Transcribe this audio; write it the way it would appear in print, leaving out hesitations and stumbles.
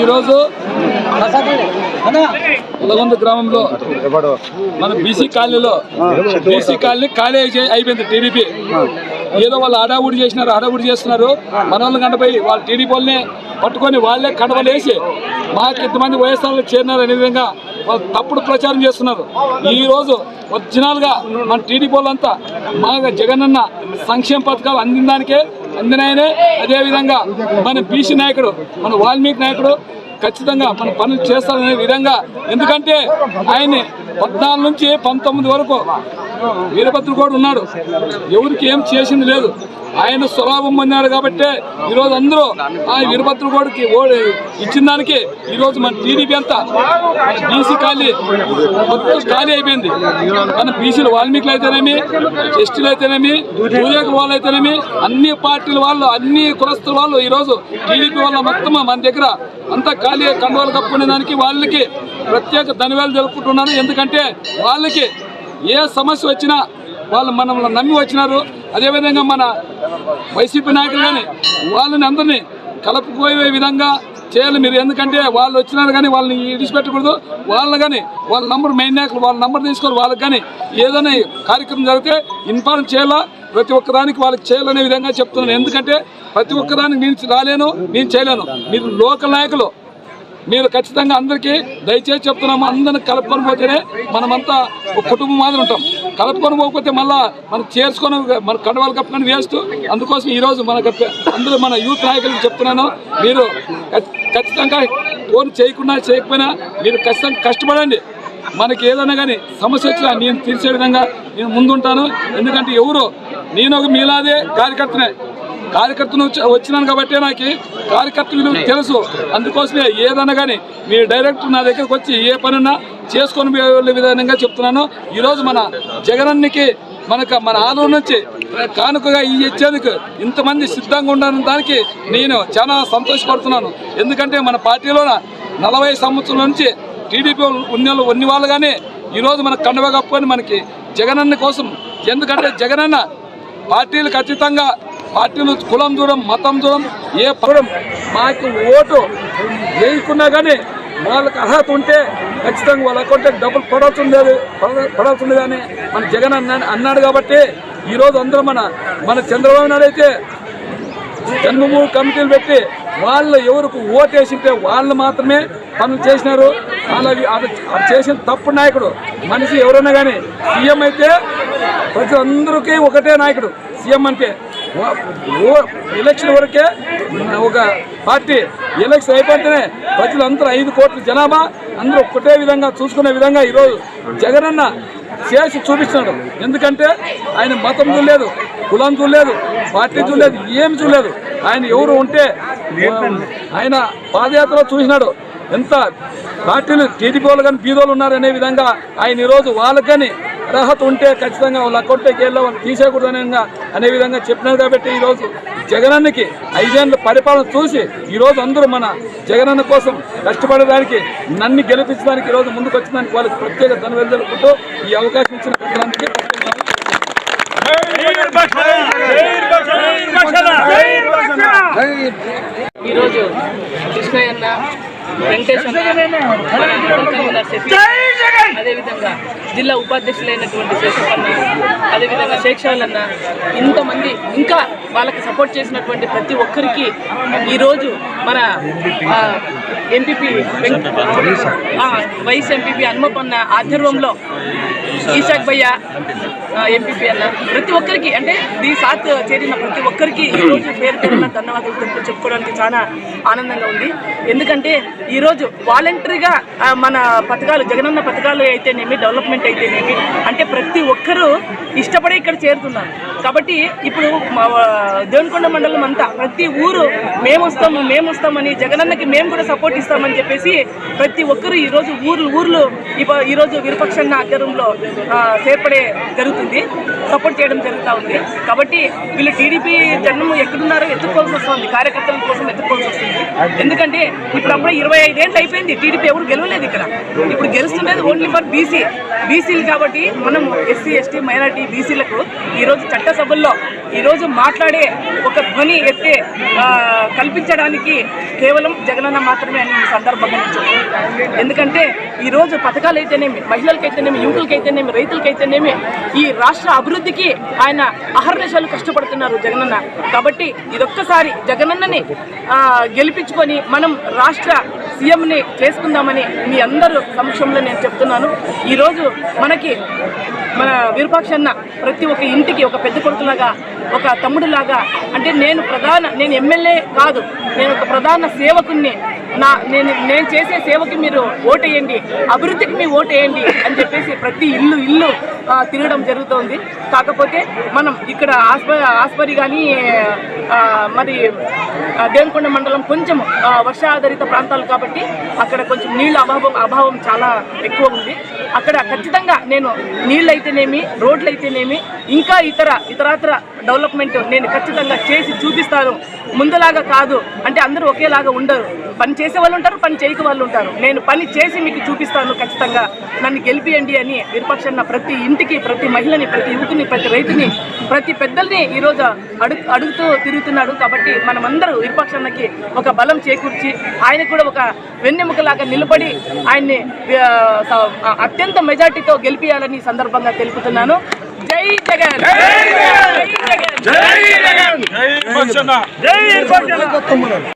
ఈరోజు ఉలగొంద గ్రామంలో మన బీసీ కాలనీలో ఖాళీ అయిపోయింది. టీడీపీ ఏదో వాళ్ళు హడావుడి చేస్తున్నారు. మన వాళ్ళని కంటపోయి వాళ్ళు టీడీపీ వాళ్ళని పట్టుకొని వాళ్ళే కడవలేసి మాకు ఇంతమంది వైఎస్ఆర్లు చేరినారు అనే విధంగా వాళ్ళు తప్పుడు ప్రచారం చేస్తున్నారు. ఈరోజు ఒరిజినల్గా మన టీడీపీ వాళ్ళంతా మాకు జగనన్న సంక్షేమ పథకాలు అందినాయనే. అదేవిధంగా మన బీసీ నాయకుడు మన వాల్మీకి నాయకుడు ఖచ్చితంగా మన పనులు చేస్తారనే విధంగా, ఎందుకంటే ఆయన్ని 14 నుంచి 19 వరకు వీరభద్ర కూడా ఉన్నాడు, ఎవరికి ఏం చేసింది లేదు. ఆయన స్వలాభం పొందాడు కాబట్టి ఈరోజు అందరూ ఆ వీరభద్ర గోడికి ఇచ్చిన దానికి ఈరోజు మన టీడీపీ అంతా బీసీ ఖాళీ అయిపోయింది. మన బీసీలు వాల్మీకులు అయితేనేమి, ఎస్టీలు అయితేనేమి, దూరేకుల వాళ్ళు అయితేనేమి, అన్ని పార్టీల వాళ్ళు, అన్ని కులస్తుల వాళ్ళు ఈరోజు టీడీపీ వాళ్ళ మొత్తం మన దగ్గర అంతా ఖాళీ కండువాలు కప్పుకునే దానికి వాళ్ళకి ప్రత్యేక ధన్యవాదాలు తెలుపుకుంటున్నాను. ఎందుకంటే వాళ్ళకి ఏ సమస్య వచ్చినా వాళ్ళు మనల్ని నమ్మి వచ్చినారు. అదేవిధంగా మన వైసీపీ నాయకులు కానీ వాళ్ళని అందరినీ కలుపుకోయే విధంగా చేయాలి మీరు. ఎందుకంటే వాళ్ళు వచ్చినారు కానీ వాళ్ళని విడిచిపెట్టకూడదు. వాళ్ళని కానీ వాళ్ళ నంబర్ మెయిన్ నాయకులు వాళ్ళ నంబర్ తీసుకొని వాళ్ళకి కానీ ఏదైనా కార్యక్రమం జరిగితే ఇన్ఫార్మ్ చేయాలా, ప్రతి ఒక్కదానికి వాళ్ళకి చేయాలనే విధంగా చెప్తున్నాను. ఎందుకంటే ప్రతి ఒక్కదానికి నేను రాలేను, నేను చేయలేను. మీరు లోకల్ నాయకులు మీరు ఖచ్చితంగా అందరికీ దయచేసి చెప్తున్నాము, అందరిని కలుపుకొని పోతేనే మనమంతా ఒక కుటుంబం మాదిరి ఉంటాం. కలుపుకొని పోకపోతే మళ్ళీ మనం చేర్చుకొని మన కండవాళ్ళు కప్పుకొని వేస్ట్. అందుకోసం ఈరోజు అందరూ మన యూత్ నాయకులకు చెప్తున్నాను, మీరు ఖచ్చితంగా ఫోన్ చేయకపోయినా మీరు ఖచ్చితంగా కష్టపడండి. మనకి ఏదైనా కానీ సమస్య వచ్చినా నేను తీర్చే విధంగా నేను ముందుంటాను. ఎందుకంటే నేను ఒక మీలాదే కార్యకర్తను వచ్చినాను కాబట్టి నాకు కార్యకర్తలు తెలుసు. అందుకోసమే ఏదన్నా కానీ మీరు డైరెక్ట్ నా దగ్గరకు వచ్చి ఏ పనున్నా చేసుకొని వెళ్ళే విధంగా చెప్తున్నాను. ఈరోజు మన జగనన్నకి మన ఆలూరు నుంచి కానుకగా ఇచ్చేందుకు ఇంతమంది సిద్ధంగా ఉండడం దానికి నేను చాలా సంతోషపడుతున్నాను. ఎందుకంటే మన పార్టీలో 40 సంవత్సరాల నుంచి టీడీపీ ఉన్ని వాళ్ళు కానీ ఈరోజు మన కండవ కప్పుకొని మనకి జగనన్న కోసం, ఎందుకంటే జగనన్న పార్టీలకు అతీతంగా పార్టీలు కులం చూడం, మతం చూడం, ఏ పడం మాకు ఓటు వేయకున్నా కానీ వాళ్ళకి అర్హత ఉంటే ఖచ్చితంగా వాళ్ళ అకౌంటే డబ్బులు పడాల్సింది కానీ మన జగన్ అన్నాడు. కాబట్టి ఈరోజు అందరూ మన చంద్రబాబు నాయుడు అయితే జన్మభూమి కమిటీలు పెట్టి వాళ్ళు ఎవరికి ఓటేసింటే వాళ్ళు మాత్రమే పనులు చేసినారు. అలాగే అది చేసిన తప్పుడు నాయకుడు మనిషి ఎవరైనా కానీ సీఎం అయితే ప్రజలందరికీ ఒకటే నాయకుడు సీఎం అంటే. ఎలక్షన్ వరకే ఒక పార్టీ, ఎలక్షన్ అయిపోతేనే ప్రజలందరూ 5 కోట్ల జనాభా అందరూ ఒకటే విధంగా చూసుకునే విధంగా ఈరోజు జగనన్న చేసి చూపిస్తున్నాడు. ఎందుకంటే ఆయన మతం చూడలేదు, కులం చూడలేదు, పార్టీ చూడలేదు, ఏమి చూడలేదు. ఆయన ఎవరు ఉంటే ఆయన పాదయాత్రలో చూసినాడు ఎంత పార్టీలు టీడీపీ వాళ్ళు కానీ బీదోళ్ళు ఉన్నారనే విధంగా ఆయన ఈరోజు వాళ్ళకి కానీ అర్హత ఉంటే ఖచ్చితంగా వాళ్ళ అకౌంట్లోకి వెళ్ళి వాళ్ళు తీసేయకూడదనే అనే విధంగా చెప్పినారు. కాబట్టి ఈరోజు జగనన్నకి 5 ఏళ్ళ పరిపాలన చూసి ఈరోజు అందరూ మన జగనన్న కోసం కష్టపడడానికి, నన్ను గెలిపించడానికి ఈరోజు ముందుకు వచ్చినందుకు వాళ్ళకి ప్రత్యేక ధన్యవాదాలు తెలుపుతూ ఈ అవకాశం ఇచ్చిన ప్రజలందరికీ ఈరోజు కృష్ణయ్యన్న, వెంకటేశ్వర, అదేవిధంగా జిల్లా ఉపాధ్యక్షులైనటువంటి శేషప్పన్న, అదేవిధంగా శేక్షాలన్న, ఇంతమంది ఇంకా వాళ్ళకి సపోర్ట్ చేసినటువంటి ప్రతి ఒక్కరికి ఈరోజు మన ఎంపీపీ వైస్ ఎంపీపీ హనుమపన్న ఆధ్వర్యంలో ఈశాక్ భయ్య ఎంపీపీ అన్న ప్రతి ఒక్కరికి, అంటే ఈ సాత్ చేరిన ప్రతి ఒక్కరికి ఈరోజు పేరున ధన్యవాదాలు చెప్పుకోవడానికి చాలా ఆనందంగా ఉంది. ఎందుకంటే ఈరోజు వాలంటరీగా మన పథకాలు, జగనన్న పథకాలు అయితేనేమి, డెవలప్మెంట్ అయితేనేమి, అంటే ప్రతి ఒక్కరూ ఇష్టపడే ఇక్కడ చేరుతున్నారు. కాబట్టి ఇప్పుడు దేవనకొండ మండలం అంతా ప్రతి ఊరు మేము వస్తామని, జగనన్నకి మేము కూడా సపోర్ట్ ఇస్తామని చెప్పేసి ప్రతి ఒక్కరు ఈరోజు ఊర్లు ఈరోజు విరపక్షన్న ఆధ్వర్యంలో చేర్పడే జరుగుతుంది. సపోర్ట్ చేయడం జరుగుతూ ఉంది. కాబట్టి వీళ్ళు టీడీపీ జనం ఎక్కడున్నారో ఎత్తుకోవాల్సి వస్తుంది, కార్యకర్తల కోసం ఎత్తుకోవాల్సి వస్తుంది. ఎందుకంటే ఇప్పుడు అప్పుడే 25 ఏళ్ళు అయిపోయింది, టీడీపీ ఎవరు గెలవలేదు ఇక్కడ. ఇప్పుడు గెలుస్తుండేది ఓన్లీ ఫర్ బీసీలు. కాబట్టి మనం ఎస్సీ ఎస్టీ మైనారిటీ బీసీలకు ఈరోజు చట్టసభల్లో ఈరోజు మాట్లాడే ఒక ధ్వని ఎత్తే కల్పించడానికి కేవలం జగనన్న మాత్రమే అని ఈ సందర్భంగా నేను చెప్తున్నాను. ఎందుకంటే ఈరోజు పథకాలు అయితేనేమి, మహిళలకైతేనేమి, యువకులకైతేనేమి, రైతులకైతేనేమి ఈ రాష్ట్ర అభివృద్ధికి ఆయన అహర్నిశలు కష్టపడుతున్నారు జగనన్న. కాబట్టి ఇదొక్కసారి జగనన్నని గెలిపించుకొని మనం రాష్ట్ర సీఎంని చేసుకుందామని మీ అందరూ సమక్షంలో నేను చెప్తున్నాను. ఈరోజు మన విరూపాక్షన్న ప్రతి ఒక్క ఇంటికి ఒక పెద్ద కొడుకులాగా, ఒక తమ్ముడులాగా, అంటే నేను ఎమ్మెల్యే కాదు, నేను ఒక ప్రధాన సేవకుని, నేను చేసే సేవకి మీరు ఓటేయండి, అభివృద్ధికి మీ ఓటేయండి అని చెప్పేసి ప్రతి ఇల్లు తిరగడం జరుగుతోంది. కాకపోతే మనం ఇక్కడ ఆస్పరి కానీ మరి దేవరకొండ మండలం కొంచెం వర్షాధారిత ప్రాంతాలు కాబట్టి అక్కడ కొంచెం నీళ్ళ అభావం చాలా ఎక్కువ ఉంది. అక్కడ ఖచ్చితంగా నేను నీళ్ళు అయితేనేమి, రోడ్లు అయితేనేమి, ఇంకా ఇతరత్ర డెవలప్మెంట్ నేను ఖచ్చితంగా చేసి చూపిస్తాను. ముందులాగా కాదు, అంటే అందరూ ఒకేలాగా ఉండరు, పని చేసే వాళ్ళు ఉంటారు, పని చేయక వాళ్ళు ఉంటారు. నేను పని చేసి మీకు చూపిస్తాను, ఖచ్చితంగా నన్ను గెలిపియండి అని విరూపాక్షన్న ప్రతి ఇంటికి, ప్రతి మహిళని, ప్రతి యువకుని, ప్రతి రైతుని, ప్రతి పెద్దల్ని ఈరోజు అడుగుతూ తిరుగుతున్నాడు. కాబట్టి మనమందరూ విరూపాక్షన్నకి ఒక బలం చేకూర్చి ఆయనకు కూడా ఒక వెన్నెముకలాగా నిలబడి ఆయన్ని అత్యంత మెజార్టీతో గెలిపియాలని సందర్భంగా తెలుపుతున్నాను. జై జగన్, జై జగన్, జై జగన్, జై విరూపాక్షన్న, జై విరూపాక్షన్న.